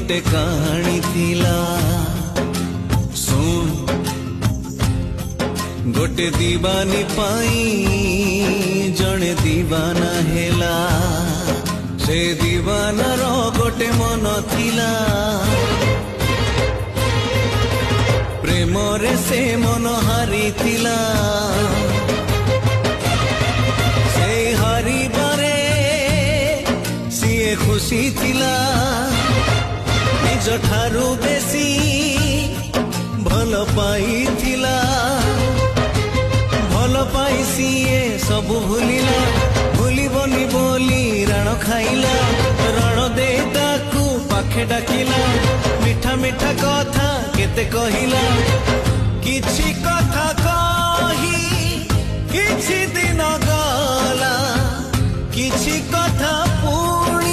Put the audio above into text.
गोटे कहानी थिला सुन गोटे दीवानी पाई जड़े दीवाना हेला से दीवाना रो गोटे मन थिला प्रेम रे से मन हारी थिला से हारी बारे सीए खुशी थिला निज ठारू बेसी भल पाई थिला भल पाई सीए सब भूलिला भूलिबनी बोली राण खाइला रण दे ताकू पाखे डाकिला मिठा मिठा कथा केते कहिला किछि कथा कही किछि दिन गला किछि कथा पूर्ण